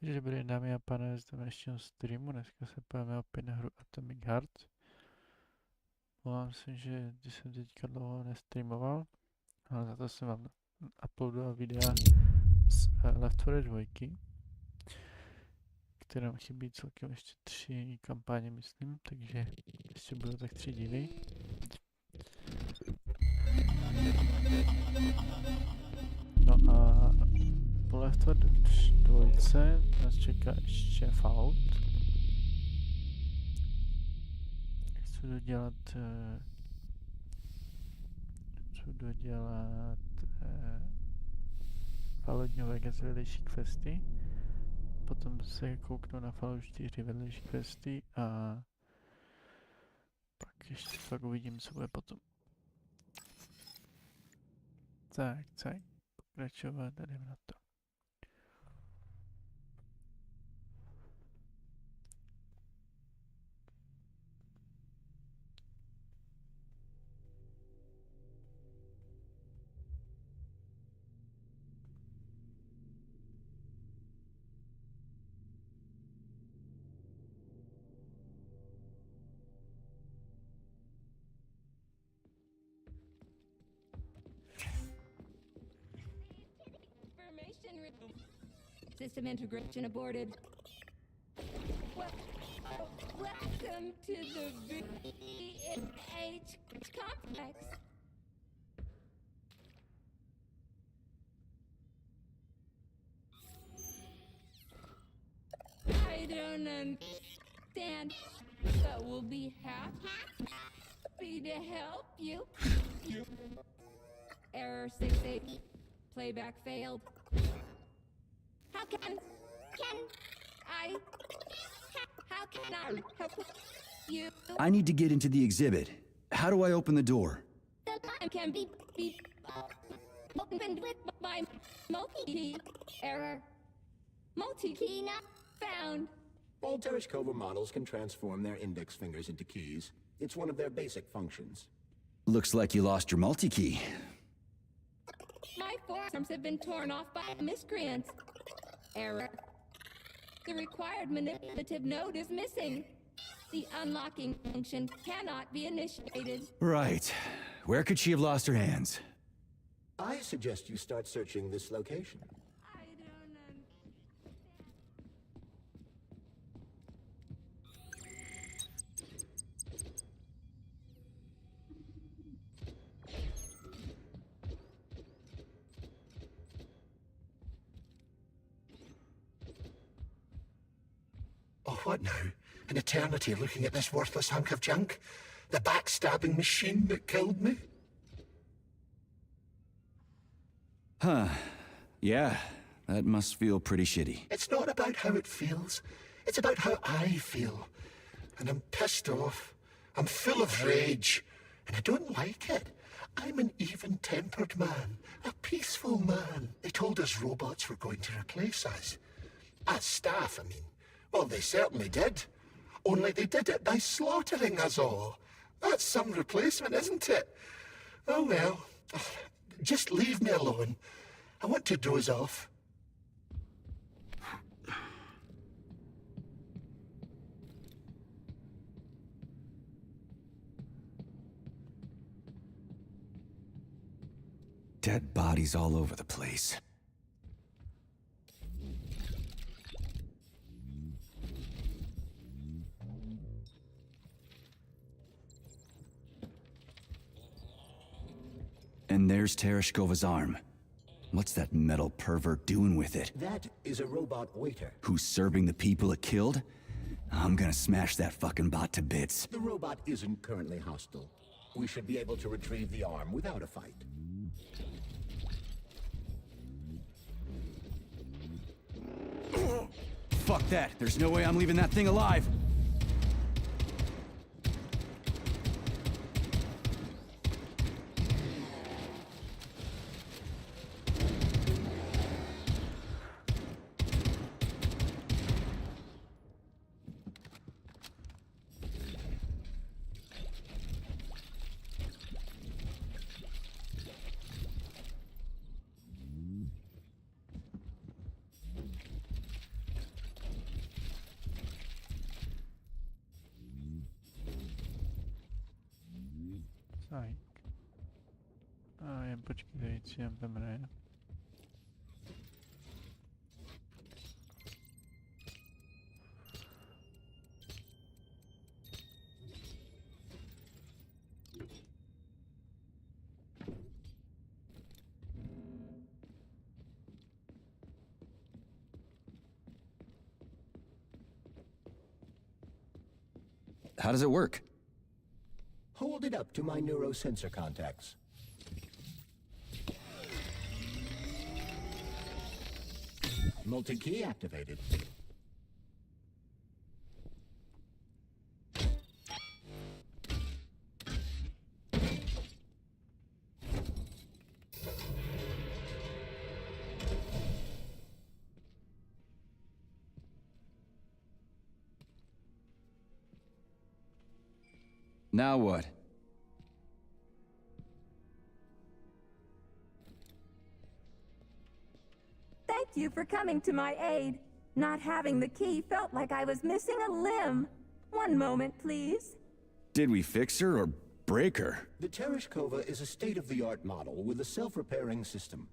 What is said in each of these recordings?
Takže dobrý, dámy a pánové, z dnešního streamu. Dneska se pojďme opět na hru Atomic Heart. Mluvám si, že když jsem teďka dlouho nestreamoval, ale za to jsem vám uploadoval videa z Left 4 Dead 2, kterým chybí celkem ještě 3 kampaně, myslím, takže ještě budou tak 3 díly. No a po Left 4 Dead 2 nás čeká ještě Fallout. Chci dodělat Fallout New Vegas vedlejší questy. Potom se kouknu na Fallout 4 vedlejší questy a pak ještě fakt uvidím, co bude potom. Tak, pokračovat, jdeme na to. System integration aborted. Welcome to the VH complex. I don't understand, but we'll be happy to help you. Error 68. Playback failed. How can I help you? I need to get into the exhibit. How do I open the door? The time can be opened with my multi-key. Error. Multi-key not found. All Tereshkova models can transform their index fingers into keys. It's one of their basic functions. Looks like you lost your multi-key. My forearms have been torn off by miscreants. Error. The required manipulative node is missing. The unlocking function cannot be initiated. Right. Where could she have lost her hands? I suggest you start searching this location. I don't understand. Oh, what now? An eternity looking at this worthless hunk of junk? The backstabbing machine that killed me? Huh. Yeah, that must feel pretty shitty. It's not about how it feels. It's about how I feel. And I'm pissed off. I'm full of rage. And I don't like it. I'm an even-tempered man. A peaceful man. They told us robots were going to replace us. As staff, I mean. Well, they certainly did. Only they did it by slaughtering us all. That's some replacement, isn't it? Oh well. Just leave me alone. I want to doze off. Dead bodies all over the place. And there's Tereshkova's arm. What's that metal pervert doing with it? That is a robot waiter. Who's serving the people it killed? I'm gonna smash that fucking bot to bits. The robot isn't currently hostile. We should be able to retrieve the arm without a fight. Fuck that. There's no way I'm leaving that thing alive. Aj. A jen počkej, si jen vemre. How does it work? Hold it up to my neurosensor contacts. Multi-key activated. Now what? Thank you for coming to my aid. Not having the key felt like I was missing a limb. One moment, please. Did we fix her or break her? The Tereshkova is a state-of-the-art model with a self-repairing system.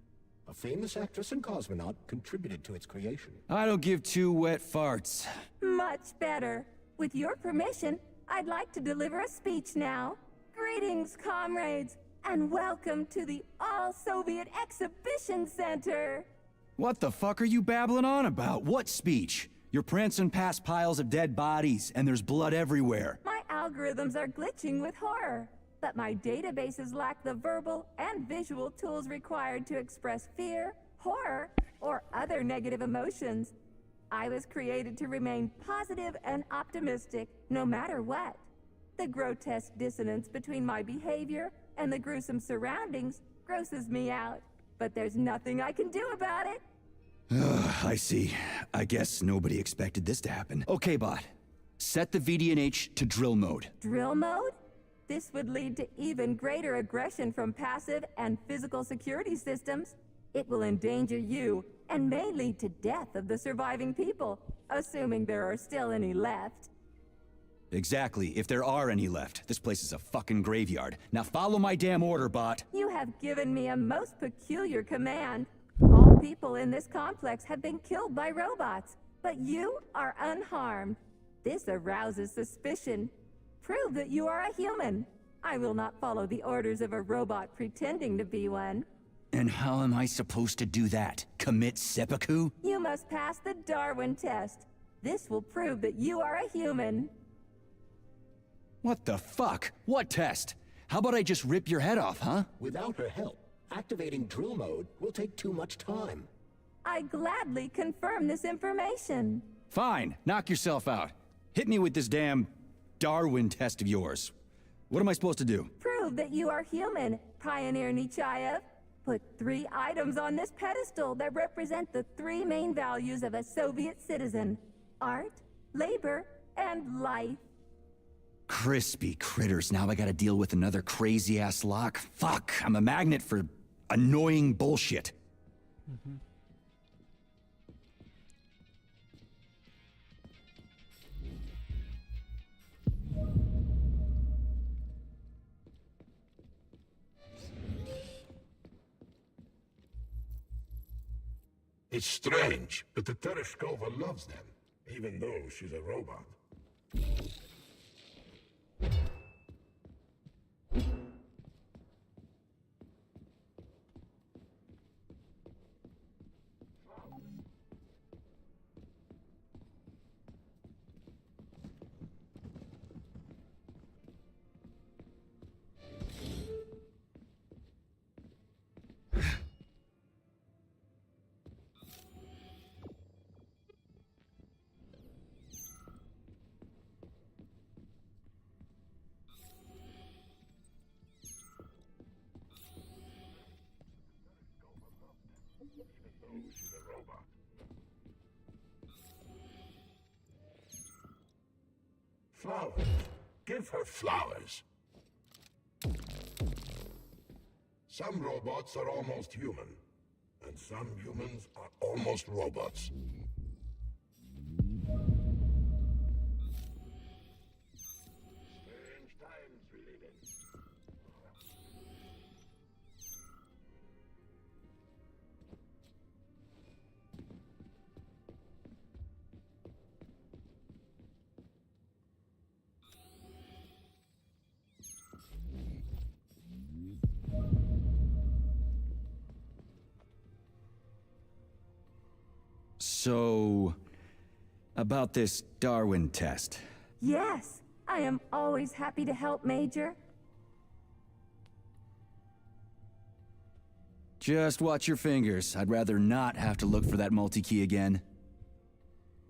A famous actress and cosmonaut contributed to its creation. I don't give two wet farts. Much better. With your permission, I'd like to deliver a speech now. Greetings, comrades, and welcome to the All-Soviet Exhibition Center. What the fuck are you babbling on about? What speech? You're prancing past piles of dead bodies, and there's blood everywhere. My algorithms are glitching with horror, but my databases lack the verbal and visual tools required to express fear, horror, or other negative emotions. I was created to remain positive and optimistic, no matter what. The grotesque dissonance between my behavior and the gruesome surroundings grosses me out, but there's nothing I can do about it. I see. I guess nobody expected this to happen. Okay, bot. Set the VDNH to drill mode. Drill mode? This would lead to even greater aggression from passive and physical security systems. It will endanger you and may lead to death of the surviving people, assuming there are still any left. Exactly, if there are any left. This place is a fucking graveyard. Now follow my damn order, bot. You have given me a most peculiar command. All people in this complex have been killed by robots, but you are unharmed. This arouses suspicion. Prove that you are a human. I will not follow the orders of a robot pretending to be one. And how am I supposed to do that? Commit seppuku? You must pass the Darwin test. This will prove that you are a human. What the fuck? What test? How about I just rip your head off, huh? Without her help, activating drill mode will take too much time. I gladly confirm this information. Fine, knock yourself out. Hit me with this damn Darwin test of yours. What am I supposed to do? Prove that you are human, Pioneer Nechayev. Put 3 items on this pedestal that represent the 3 main values of a Soviet citizen: art, labor, and life. Crispy critters, now I gotta deal with another crazy-ass lock. Fuck, I'm a magnet for annoying bullshit. It's strange, but the Tereshkova loves them, even though she's a robot. She's a robot. Flowers. Give her flowers. Some robots are almost human, and some humans are almost robots. Strange times we live in. So, about this Darwin test. Yes, I am always happy to help, Major. Just watch your fingers. I'd rather not have to look for that multi-key again.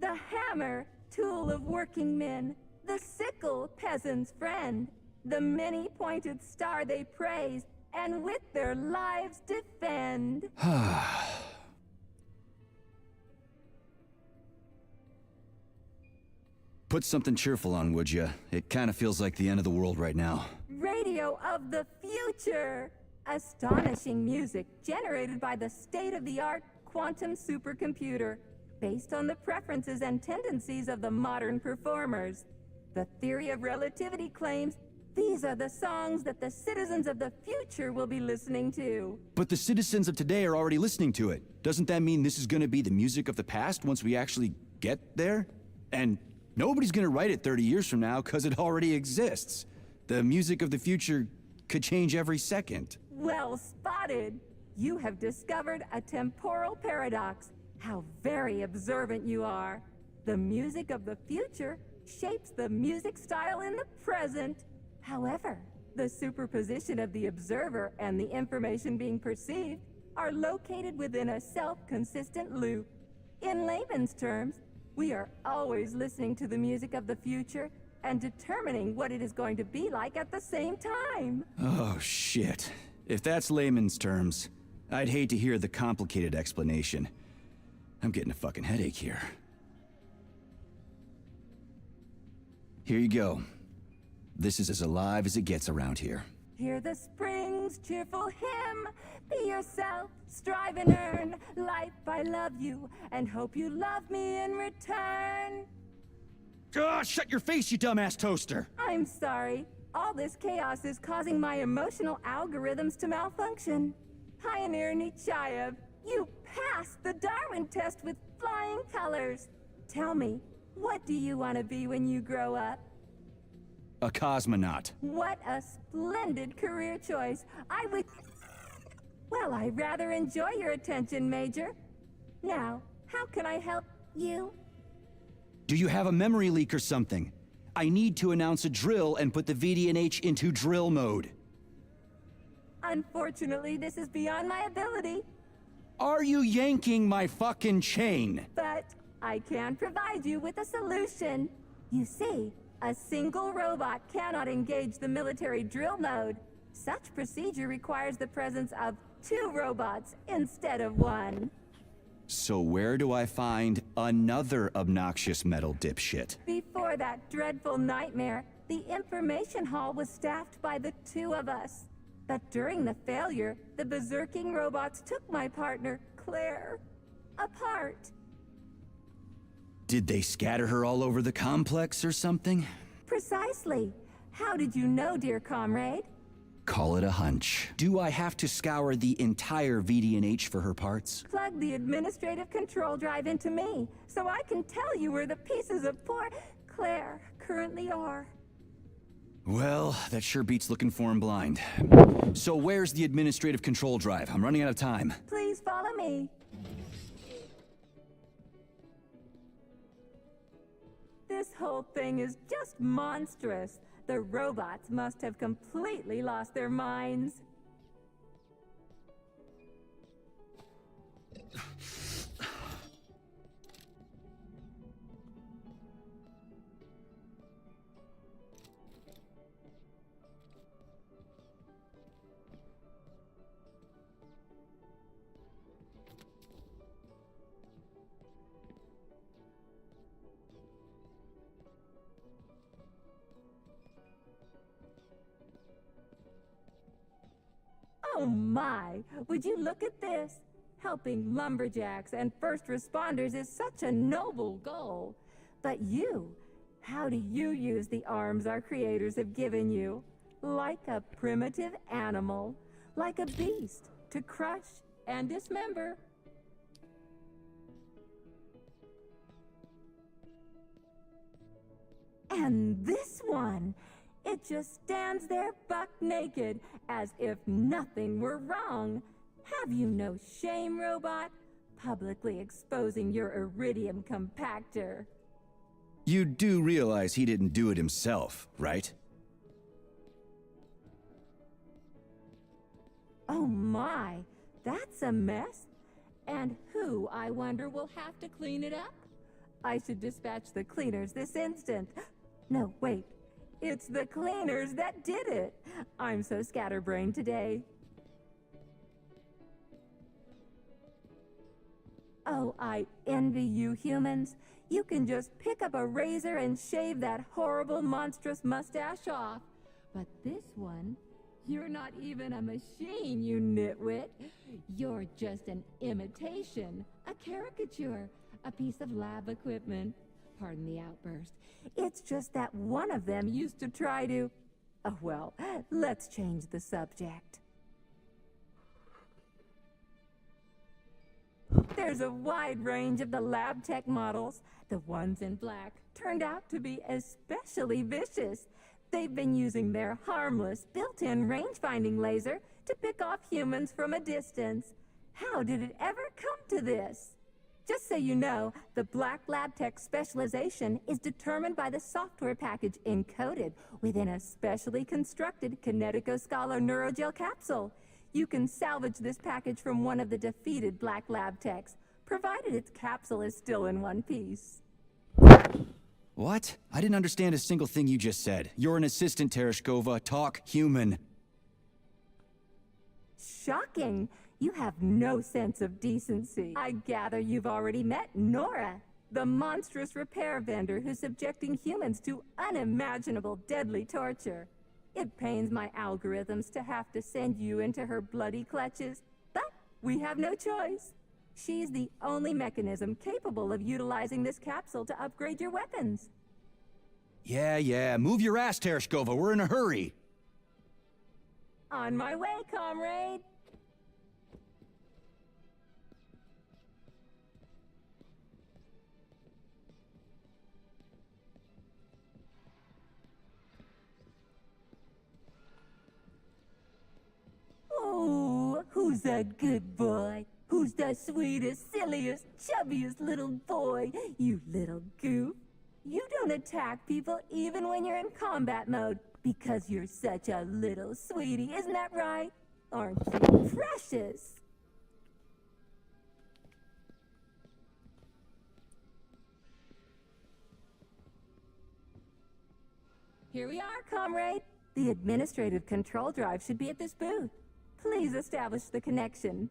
The hammer, tool of working men. The sickle, peasant's friend. The many-pointed star they praise, and with their lives defend. Put something cheerful on, would ya? It kinda feels like the end of the world right now. Radio of the future! Astonishing music generated by the state-of-the-art quantum supercomputer, based on the preferences and tendencies of the modern performers. The theory of relativity claims these are the songs that the citizens of the future will be listening to. But the citizens of today are already listening to it. Doesn't that mean this is gonna be the music of the past once we actually get there? And nobody's gonna write it 30 years from now, 'cause it already exists. The music of the future could change every second. Well spotted! You have discovered a temporal paradox. How very observant you are. The music of the future shapes the music style in the present. However, the superposition of the observer and the information being perceived are located within a self-consistent loop. In layman's terms, we are always listening to the music of the future and determining what it is going to be like at the same time. Oh, shit. If that's layman's terms, I'd hate to hear the complicated explanation. I'm getting a fucking headache here. Here you go. This is as alive as it gets around here. Hear the spring's cheerful hymn. Be yourself, strive and earn. Life, I love you, and hope you love me in return. Ah, shut your face, you dumbass toaster! I'm sorry. All this chaos is causing my emotional algorithms to malfunction. Pioneer Nechayev, you passed the Darwin test with flying colors. Tell me, what do you want to be when you grow up? A cosmonaut. What a splendid career choice. I would... Well, I rather enjoy your attention, Major. Now, how can I help you? Do you have a memory leak or something? I need to announce a drill and put the VDNH into drill mode. Unfortunately, this is beyond my ability, Are you yanking my fucking chain? but I can provide you with a solution. You see, a single robot cannot engage the military drill mode. Such procedure requires the presence of 2 robots instead of 1. So where do I find another obnoxious metal dipshit? Before that dreadful nightmare, the information hall was staffed by the 2 of us. But during the failure, the berserking robots took my partner, Claire, apart. Did they scatter her all over the complex or something? Precisely. How did you know, dear comrade? Call it a hunch. Do I have to scour the entire VDNH for her parts? Plug the administrative control drive into me, so I can tell you where the pieces of poor Claire currently are. Well, that sure beats looking for him blind. So where's the administrative control drive? I'm running out of time. Please follow me. This whole thing is just monstrous. The robots must have completely lost their minds. Oh my, would you look at this? Helping lumberjacks and first responders is such a noble goal. But you, how do you use the arms our creators have given you? Like a primitive animal, like a beast, to crush and dismember. And this one, it just stands there buck naked, as if nothing were wrong. Have you no shame, robot? publicly exposing your iridium compactor. You do realize he didn't do it himself, right? Oh my, that's a mess. And who, I wonder, will have to clean it up? I should dispatch the cleaners this instant. No, wait. It's the cleaners that did it. I'm so scatterbrained today. Oh, I envy you humans. You can just pick up a razor and shave that horrible, monstrous mustache off. But this one, you're not even a machine, you nitwit. You're just an imitation, a caricature, a piece of lab equipment. Pardon the outburst. It's just that one of them used to try to... Oh, well, let's change the subject. There's a wide range of the lab tech models. The ones in black turned out to be especially vicious. They've been using their harmless, built-in range-finding laser to pick off humans from a distance. How did it ever come to this? Just so you know, the Black Lab Tech specialization is determined by the software package encoded within a specially constructed Kinetico-Scholar Neurogel capsule. You can salvage this package from one of the defeated Black Lab Techs, provided its capsule is still in one piece. What? I didn't understand a single thing you just said. You're an assistant, Tereshkova. Talk human. Shocking! You have no sense of decency. I gather you've already met Nora, the monstrous repair vendor who's subjecting humans to unimaginable deadly torture. It pains my algorithms to have to send you into her bloody clutches, but we have no choice. She's the only mechanism capable of utilizing this capsule to upgrade your weapons. Yeah, move your ass, Tereshkova. We're in a hurry. On my way, comrade! Oh, who's a good boy? Who's the sweetest, silliest, chubbiest little boy? You little goof. You don't attack people even when you're in combat mode because you're such a little sweetie, isn't that right? Aren't you precious? Here we are, comrade. The administrative control drive should be at this booth. Please establish the connection.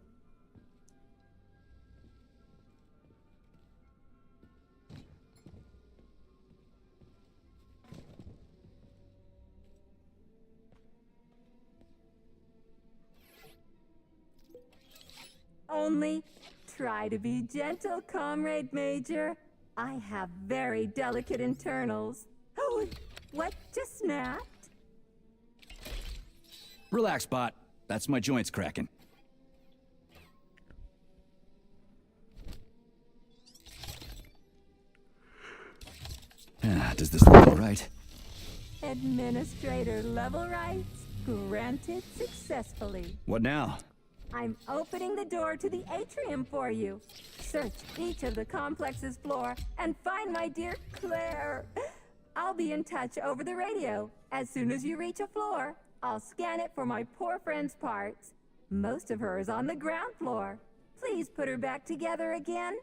Only try to be gentle, Comrade Major. I have very delicate internals. Oh, what just snapped? Relax, bot. That's my joints cracking. Does this look all right? Administrator level rights granted successfully. What now? I'm opening the door to the atrium for you. Search each of the complex's floor and find my dear Claire. I'll be in touch over the radio. As soon as you reach a floor, I'll scan it for my poor friend's parts. Most of her is on the ground floor. Please put her back together again.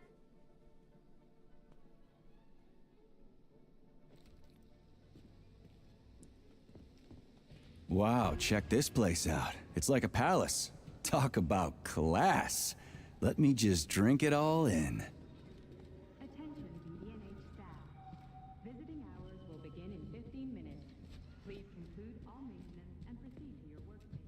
Wow, check this place out. It's like a palace. Talk about class. Let me just drink it all in. Attention BDNH staff. Visiting hours will begin in 15 minutes. Please conclude all maintenance and proceed to your workstation.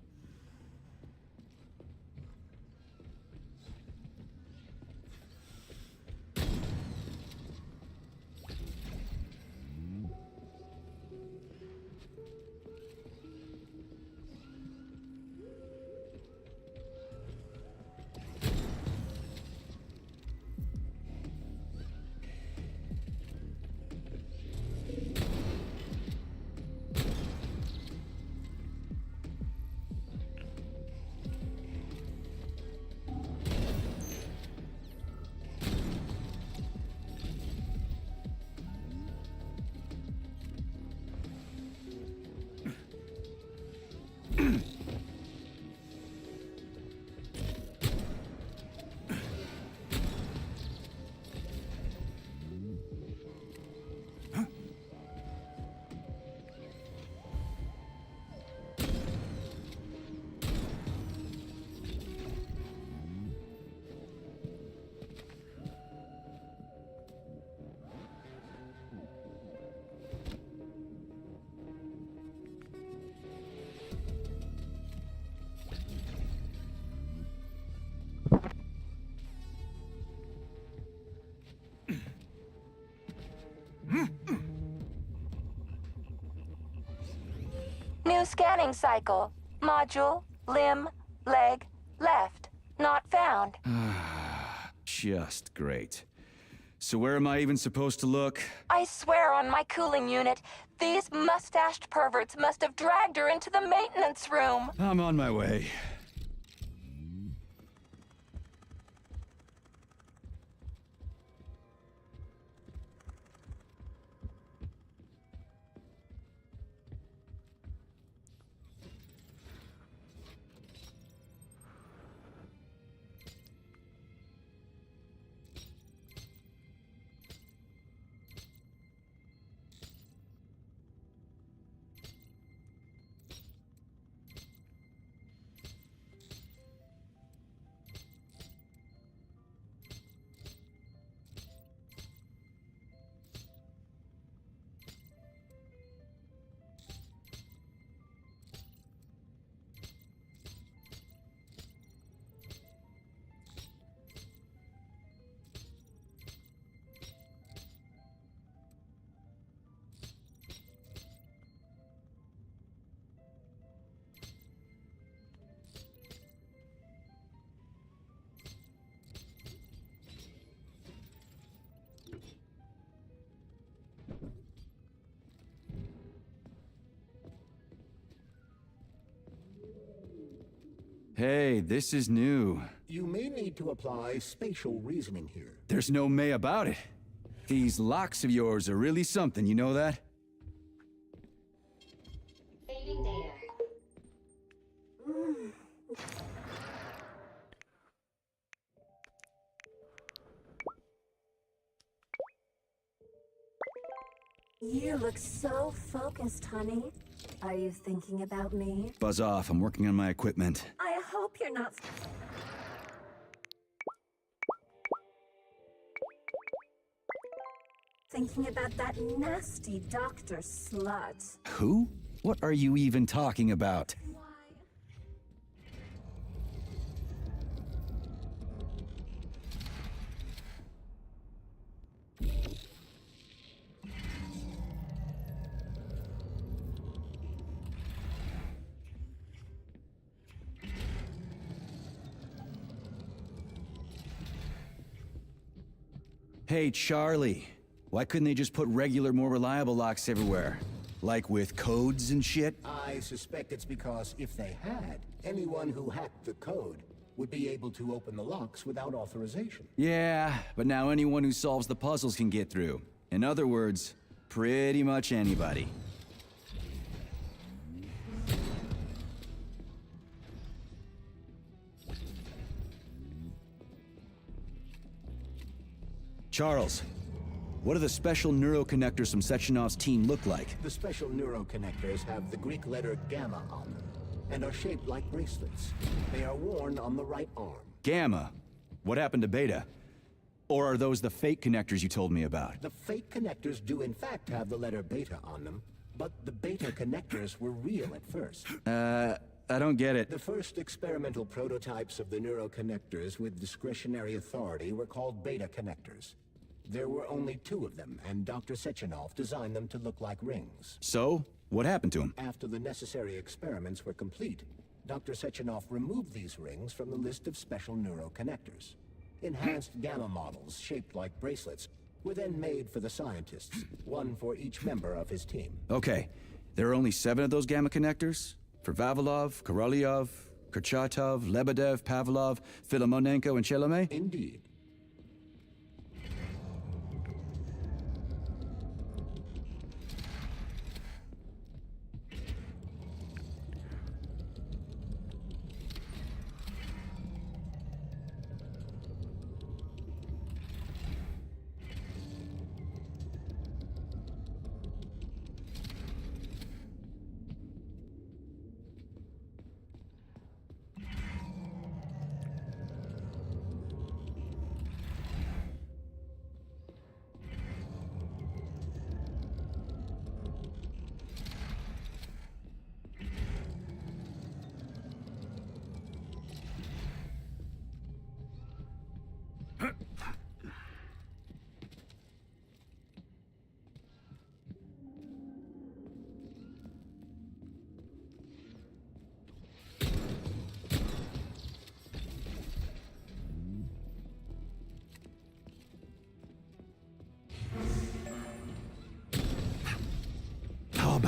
New scanning cycle. Module, limb, leg, left. Not found. Just great. So where am I even supposed to look? I swear on my cooling unit, these mustached perverts must have dragged her into the maintenance room. I'm on my way. Hey, this is new. You may need to apply spatial reasoning here. There's no may about it. These locks of yours are really something, you know that? Saving data. You look so focused, honey. Are you thinking about me? Buzz off, I'm working on my equipment. I hope you're not... thinking about that nasty doctor slut. Who? What are you even talking about? Hey, Charlie. Why couldn't they just put regular, more reliable locks everywhere? Like with codes and shit? I suspect it's because if they had, anyone who hacked the code would be able to open the locks without authorization. Yeah, but now anyone who solves the puzzles can get through. In other words, pretty much anybody. Charles, what do the special neuroconnectors from Sechenov's team look like? The special neuroconnectors have the Greek letter gamma on them and are shaped like bracelets. They are worn on the right arm. Gamma? What happened to Beta? Or are those the fake connectors you told me about? The fake connectors do in fact have the letter beta on them, but the beta connectors were real at first. I don't get it. The first experimental prototypes of the neuroconnectors with discretionary authority were called beta connectors. There were only 2 of them, and Dr. Sechenov designed them to look like rings. So, what happened to him? After the necessary experiments were complete, Dr. Sechenov removed these rings from the list of special neuroconnectors. Enhanced gamma models, shaped like bracelets, were then made for the scientists, one for each member of his team. Okay, there are only 7 of those gamma connectors? For Vavilov, Korolyov, Kurchatov, Lebedev, Pavlov, Filomonenko, and Chelomey? Indeed.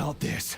about this.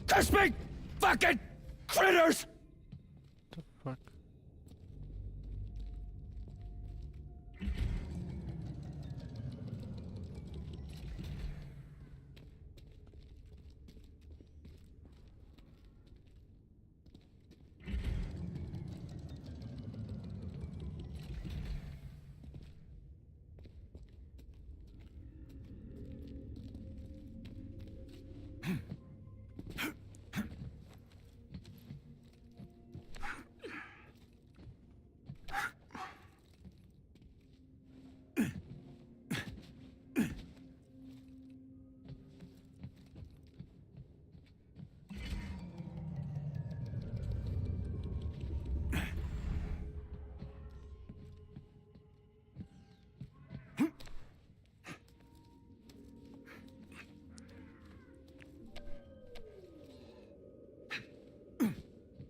Curse me! Fucking critters! The fuck?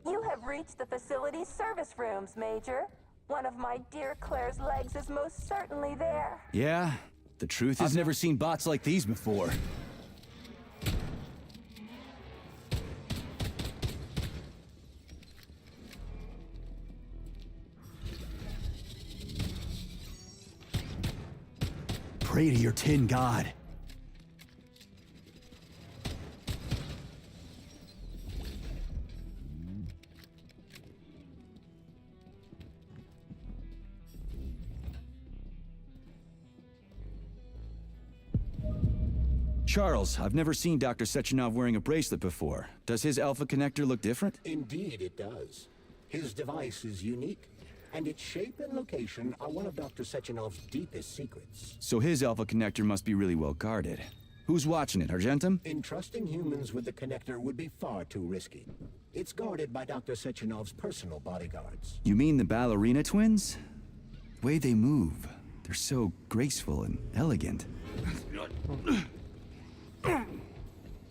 You have reached the facility's service rooms, Major. One of my dear Claire's legs is most certainly there. Yeah? The truth is, I've never seen bots like these before. Pray to your tin god. Charles, I've never seen Dr. Sechenov wearing a bracelet before. Does his alpha connector look different? Indeed it does. His device is unique, and its shape and location are one of Dr. Sechenov's deepest secrets. So his alpha connector must be really well guarded. Who's watching it, Argentum? Entrusting humans with the connector would be far too risky. It's guarded by Dr. Sechenov's personal bodyguards. You mean the ballerina twins? The way they move, they're so graceful and elegant.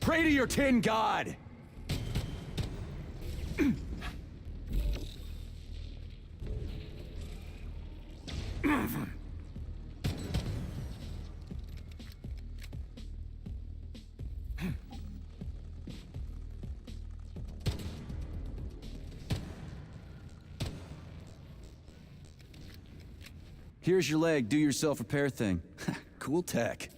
Pray to your tin god! Here's your leg, do yourself repair thing. Cool tech.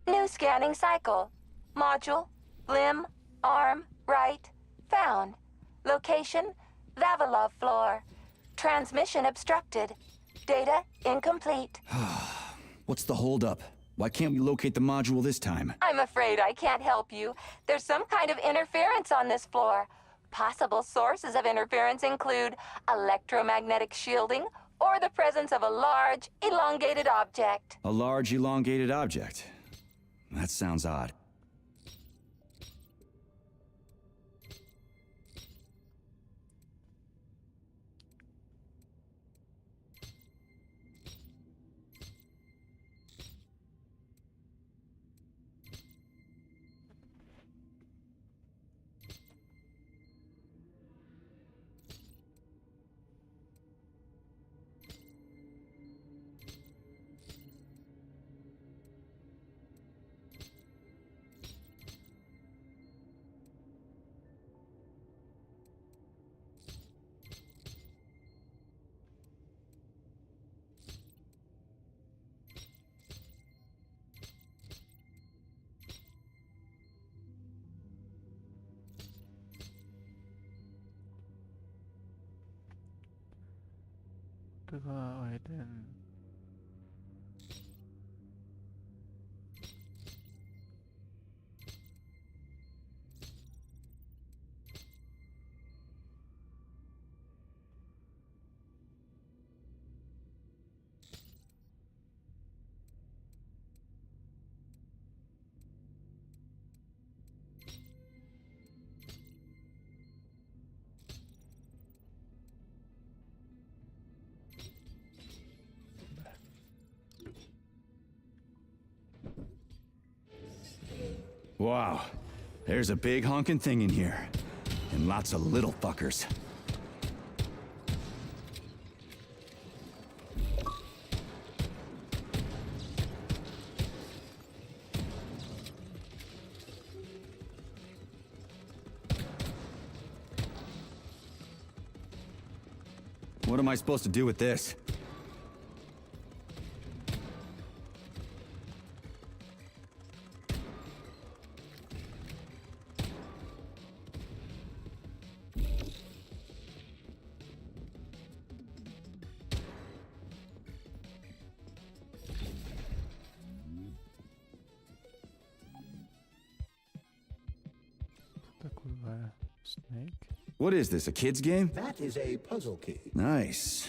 New scanning cycle. Module, limb, arm, right, found. Location, Vavilov floor. Transmission obstructed. Data incomplete. What's the holdup? Why can't we locate the module this time? I'm afraid I can't help you. There's some kind of interference on this floor. Possible sources of interference include electromagnetic shielding or the presence of a large, elongated object. A large, elongated object. That sounds odd. Chyba o jeden. Wow. There's a big honking thing in here. And lots of little fuckers. What am I supposed to do with this? To kurwa Snake? What is this, a kid's game? That is a puzzle key. Nice.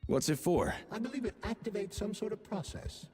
What's it for? I believe it activates some sort of process.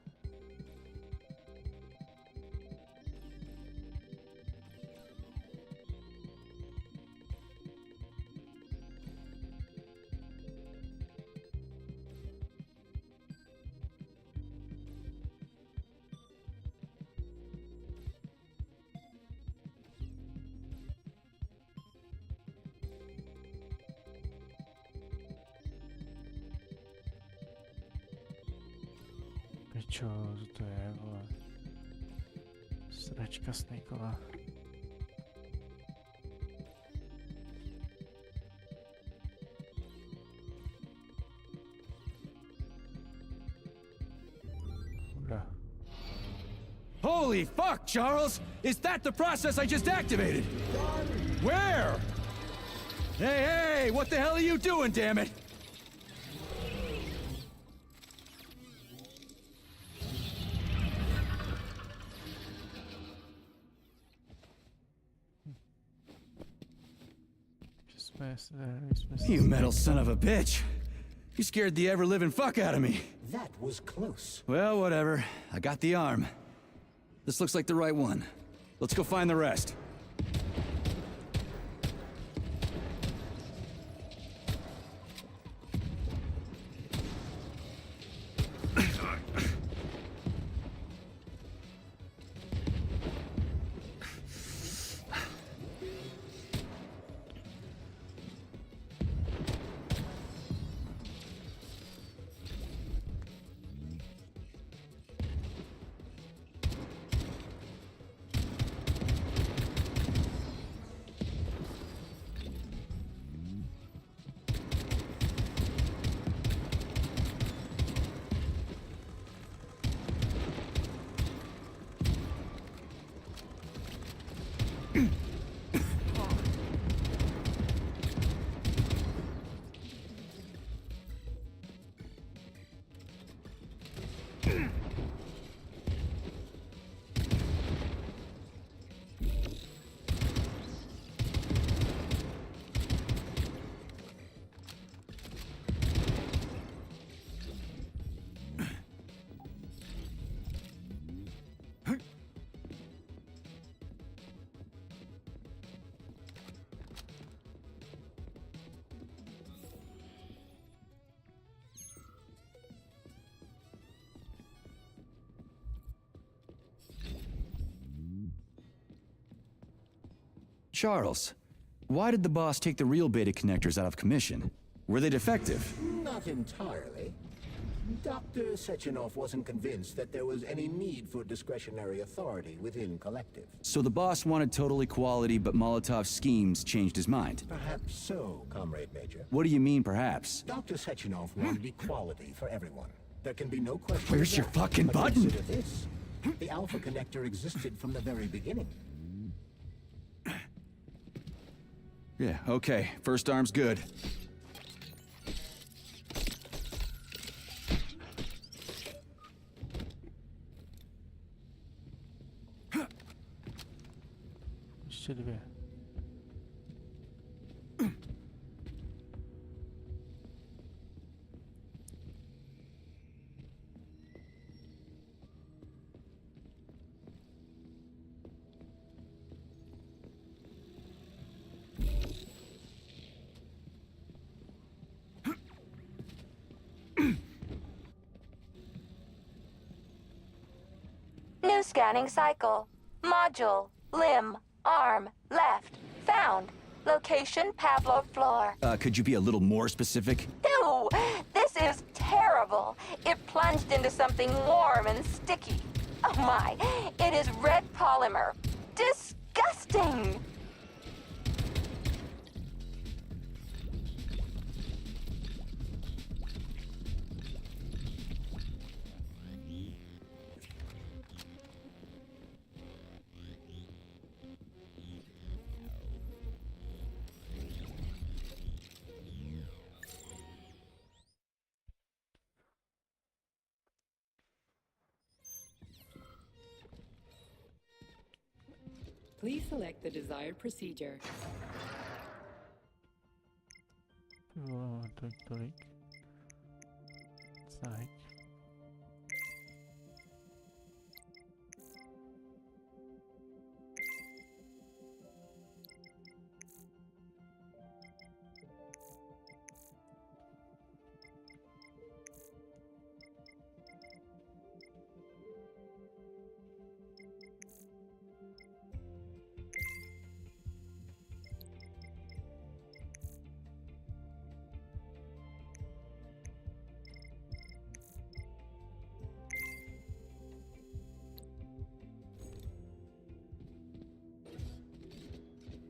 Pičo, co to je, vole? Sračka Snakeová. Hurá. Holy fuck, Charles! Is that the process I just activated? Where? Hey, hey! What the hell are you doing, damn it? You metal son of a bitch! You scared the ever-living fuck out of me! That was close. Well, whatever. I got the arm. This looks like the right one. Let's go find the rest. Charles, why did the boss take the real beta connectors out of commission? Were they defective? Not entirely. Dr. Sechenov wasn't convinced that there was any need for discretionary authority within Collective. So the boss wanted total equality, but Molotov's schemes changed his mind. Perhaps so, Comrade Major. What do you mean, perhaps? Dr. Sechenov wanted equality for everyone. There can be no question. Where's of your that. fucking But button? Consider this. The Alpha Connector existed from the very beginning. Yeah, okay. First arm's good. Ještě dvě. New scanning cycle. Module. Limb. Arm. Left. Found. Location Pavlov floor. Could you be a little more specific? Ew! This is terrible. It plunged into something warm and sticky. Oh my, it is red polymer. Disgusting! Please select the desired procedure. Ty vole, mám tolik. Zahyť.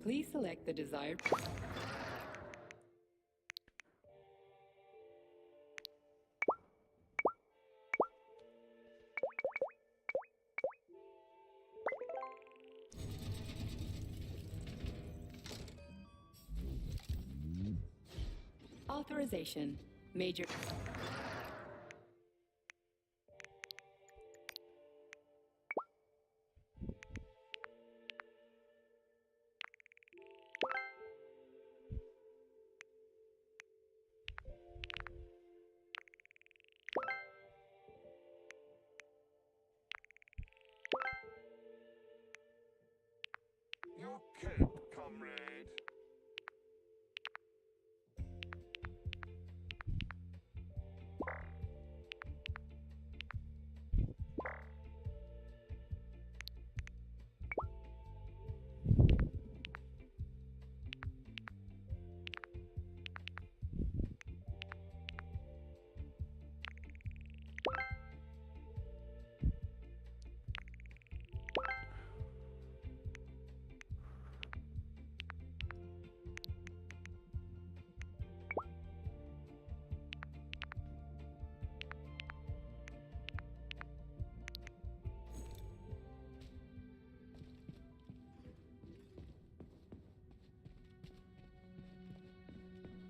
Please select the desired. Authorization. Major. Okay, comrade.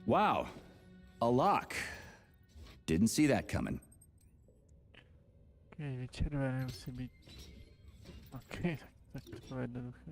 Wow. A lock. Didn't see that coming. Okay, červené musí být. Ok, tak to je jednoduché.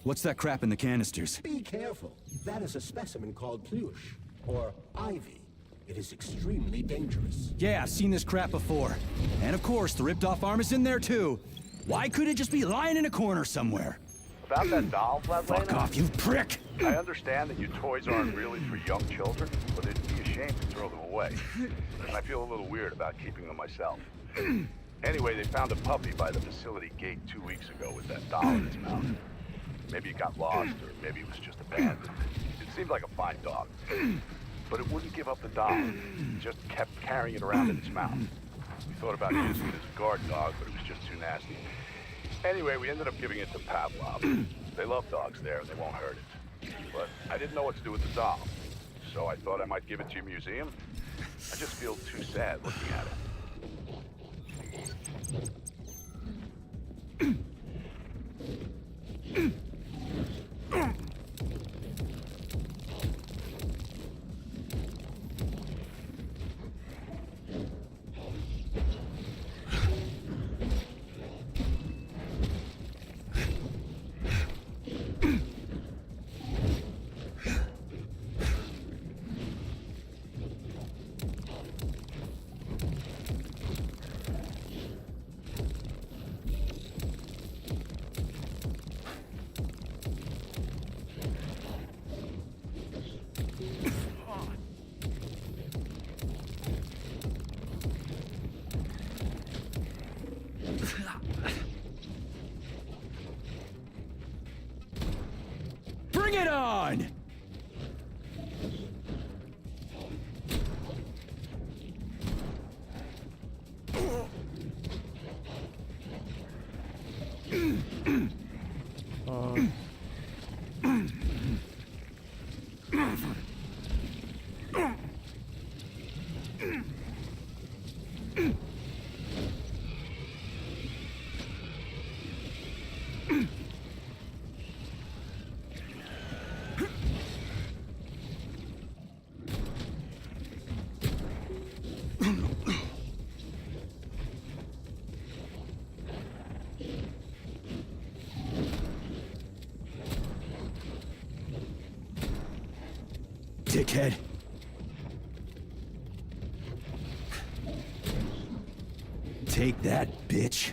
What's that crap in the canisters? Be careful. That is a specimen called pluche, or ivy. It is extremely dangerous. Yeah, I've seen this crap before. And of course, the ripped-off arm is in there too. Why couldn't it just be lying in a corner somewhere? About that doll, Fuck off, you prick! I understand that your toys aren't really for young children, but it'd be a shame to throw them away. And I feel a little weird about keeping them myself. Anyway, they found a puppy by the facility gate 2 weeks ago with that doll in its mouth. Maybe it got lost, or maybe it was just abandoned. It seemed like a fine dog. But it wouldn't give up the doll. It just kept carrying it around in its mouth. We thought about using it as a guard dog, but it was just too nasty. Anyway, we ended up giving it to Pavlov. They love dogs there, and they won't hurt it. But I didn't know what to do with the doll, so I thought I might give it to your museum. I just feel too sad looking at it. Bring it on! Dickhead. Take that, bitch.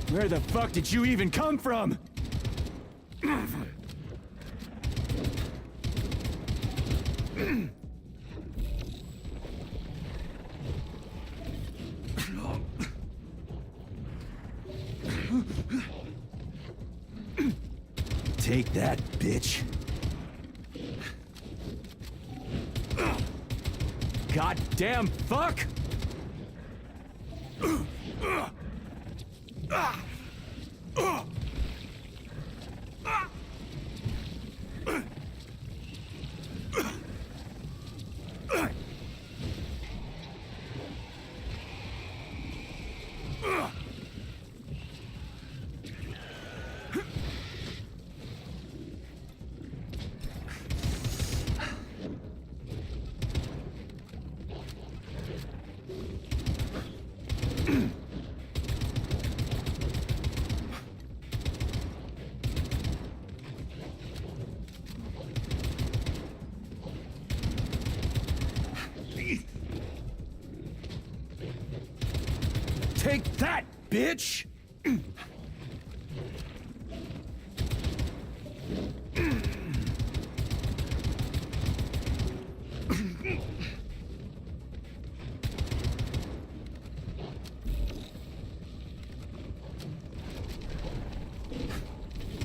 Where the fuck did you even come from? Take that, bitch. Goddamn fuck! Take that, bitch!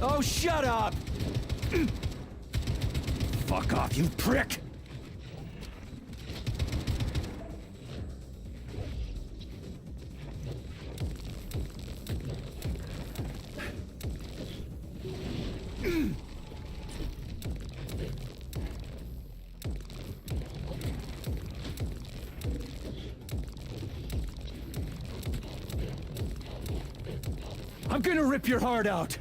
Oh, shut up! Fuck off, you prick! I'm gonna rip your heart out!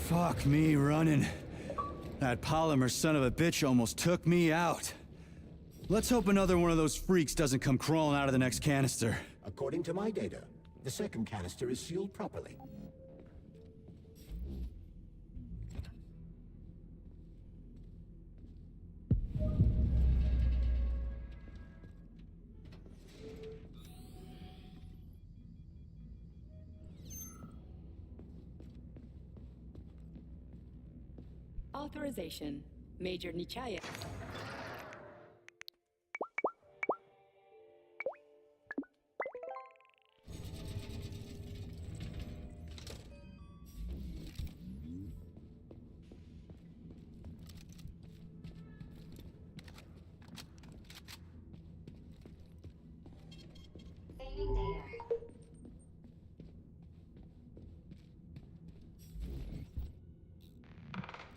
Fuck me running. That polymer son of a bitch almost took me out. Let's hope another one of those freaks doesn't come crawling out of the next canister. According to my data, the second canister is sealed properly. Authorization. Major Nichaya.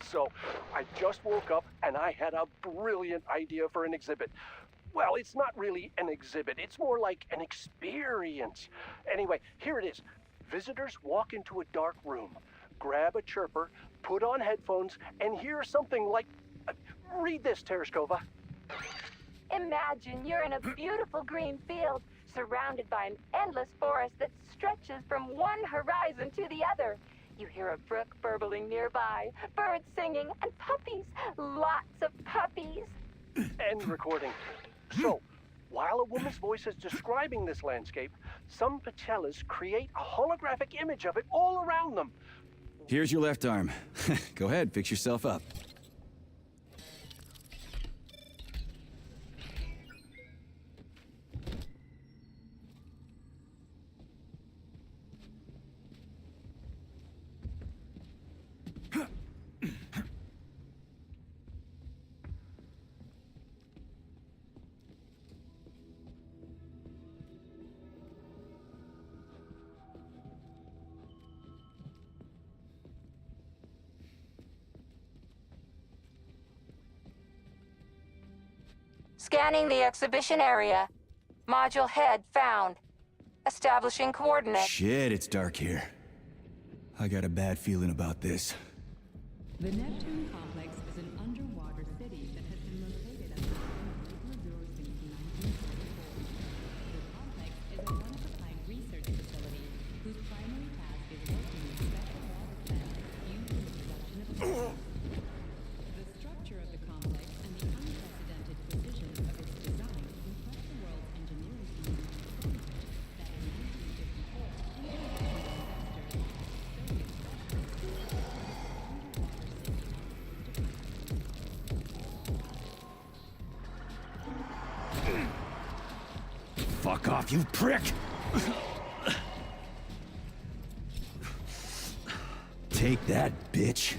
So, I just woke up and I had a brilliant idea for an exhibit. Well, it's not really an exhibit, it's more like an experience. Anyway, here it is. Visitors walk into a dark room, grab a chirper, put on headphones, and hear something like... read this, Tereshkova. Imagine you're in a beautiful green field, surrounded by an endless forest that stretches from one horizon to the other. You hear a brook burbling nearby, birds singing, and puppies. Lots of puppies. End recording. So, while a woman's voice is describing this landscape, some Pacellas create a holographic image of it all around them. Here's your left arm. Go ahead, fix yourself up. Scanning the exhibition area. Module head found. Establishing coordinates. Shit, it's dark here. I got a bad feeling about this. The Neptune complex is an underwater city that has been located at the bottom of Lake Missouri since 1944. The complex is a one-of-a-kind research facility whose primary task is working with special water plants used in the production of medicines. The structure of the complex and the unprecedented precision of its design impressed the world's engineering community so much that in 1954, international investors, Soviet specialists, Fuck off, you prick! Take that, bitch.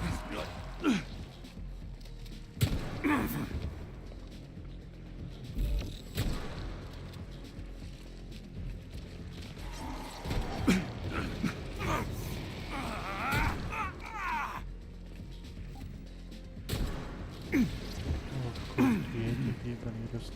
Of course, creativity is on your side.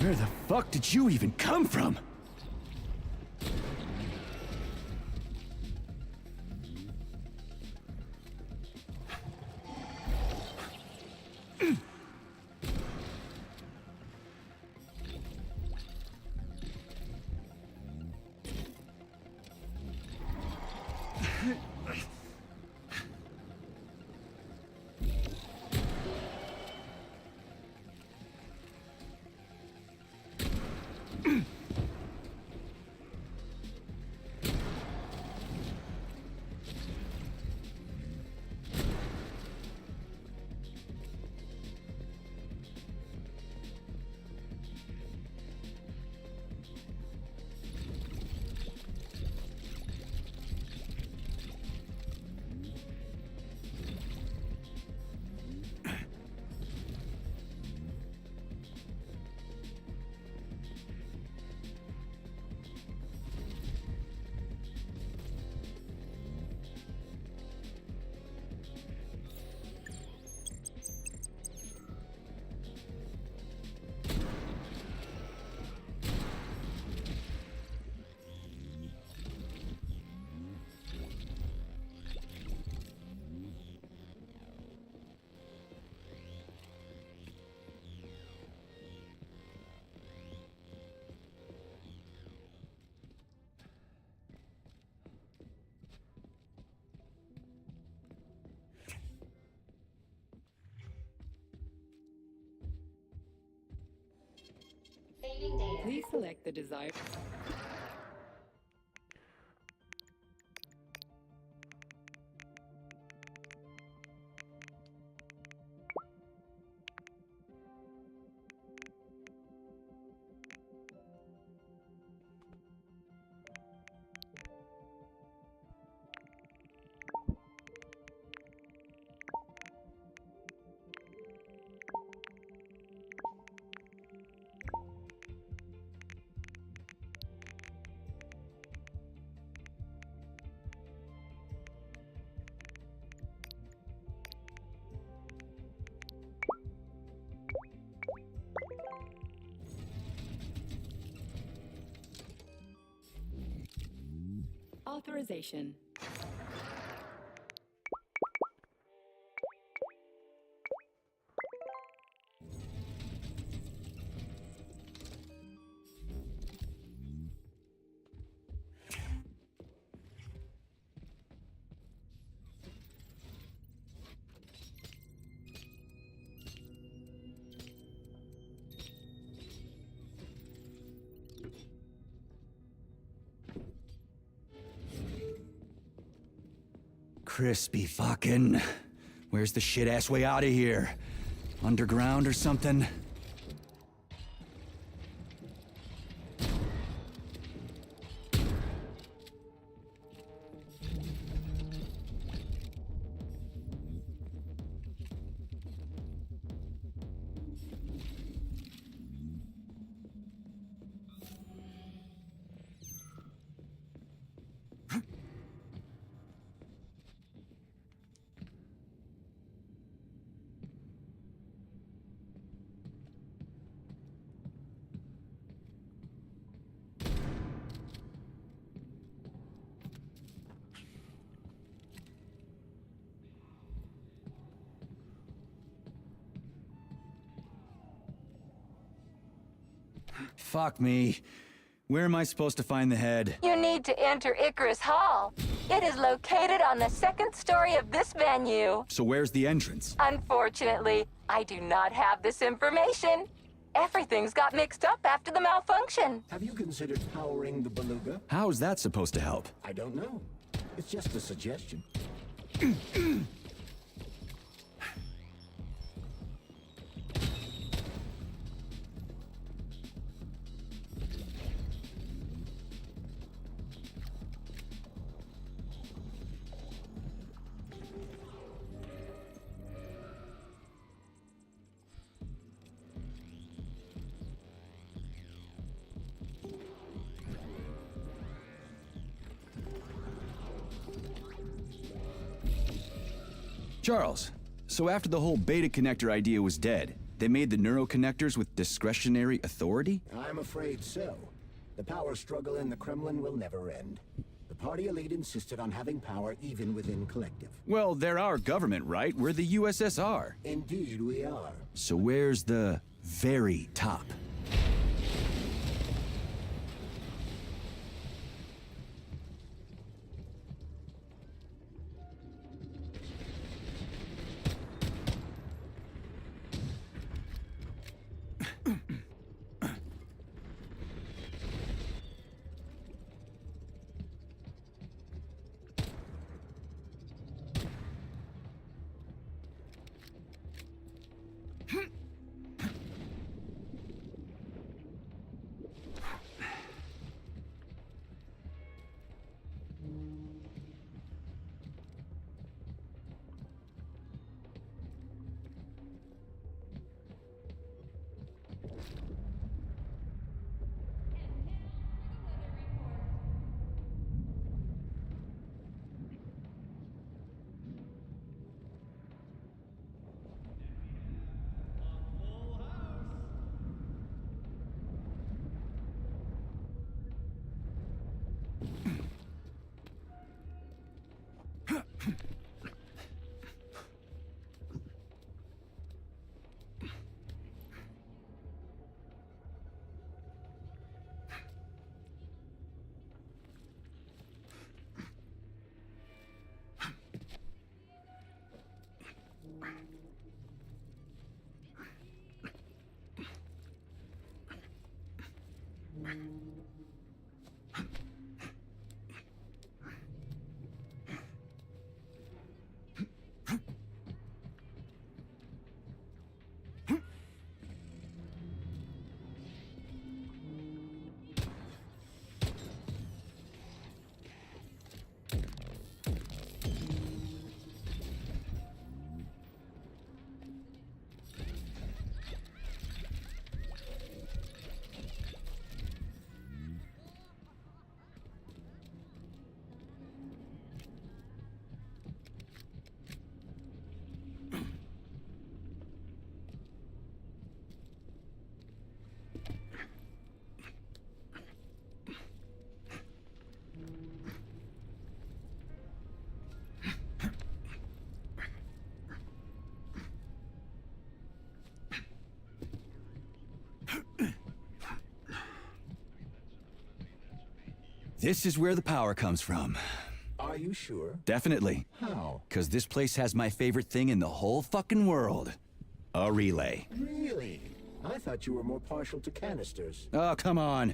Where the fuck did you even come from? Please select the desired. Authorization. Crispy fucking. Where's the shit-ass way out of here? Underground or something? Fuck me. Where am I supposed to find the head? You need to enter Icarus Hall. It is located on the second story of this venue. So where's the entrance? Unfortunately, I do not have this information. Everything's got mixed up after the malfunction. Have you considered powering the beluga? How is that supposed to help? I don't know. It's just a suggestion. Charles, so after the whole beta connector idea was dead, they made the neuroconnectors with discretionary authority? I'm afraid so. The power struggle in the Kremlin will never end. The party elite insisted on having power even within Collective. Well, they're our government, right? We're the USSR. Indeed we are. So where's the very top? This is where the power comes from. Are you sure? Definitely. How? 'Cause this place has my favorite thing in the whole fucking world. A relay. Really? I thought you were more partial to canisters. Oh, come on.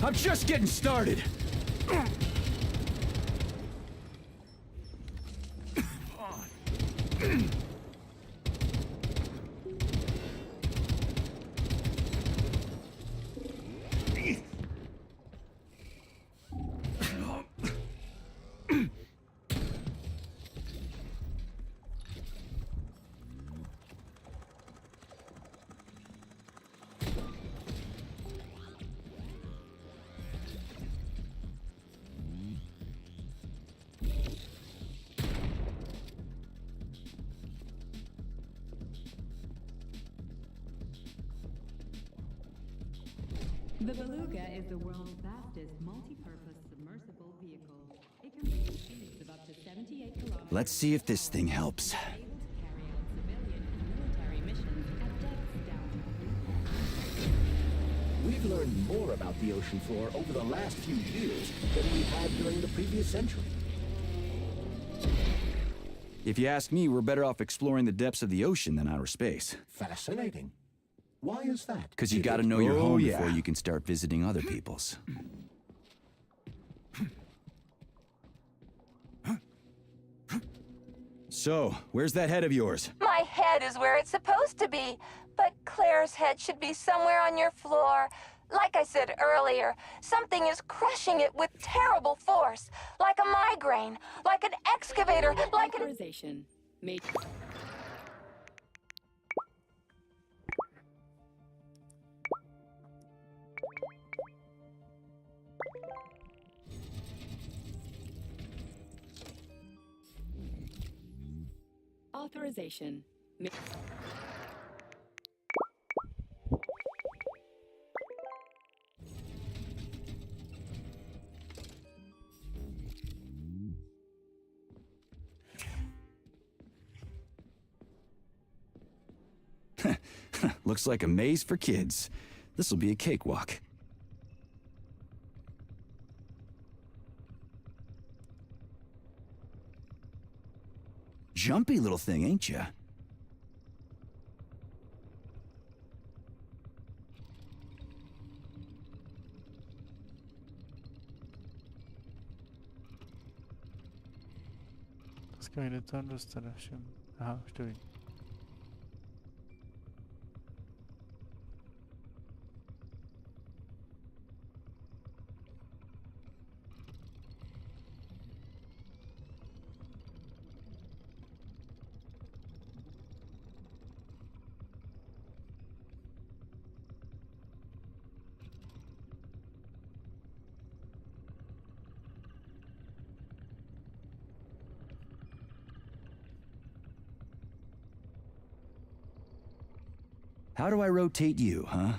I'm just getting started. The Beluga is the world's fastest multi-purpose submersible vehicle. It can reach speeds of up to 78 kilometers. Let's see if this thing helps. Able to carry out civilian and military missions at depths down to 3,000. We've learned more about the ocean floor over the last few years than we had during the previous century. If you ask me, we're better off exploring the depths of the ocean than outer space. Fascinating. Why is that? Because you gotta know your home before you can start visiting other people's. So, where's that head of yours? My head is where it's supposed to be, but Claire's head should be somewhere on your floor. Like I said earlier, something is crushing it with terrible force. Like a migraine, like an excavator, like an... Authorization. Major. Authorization. Looks like a maze for kids. This'll be a cakewalk. Jumpy little thing, ain't ya? Ska vi inte anrösta det? Aha, förstår vi. How do I rotate you, huh?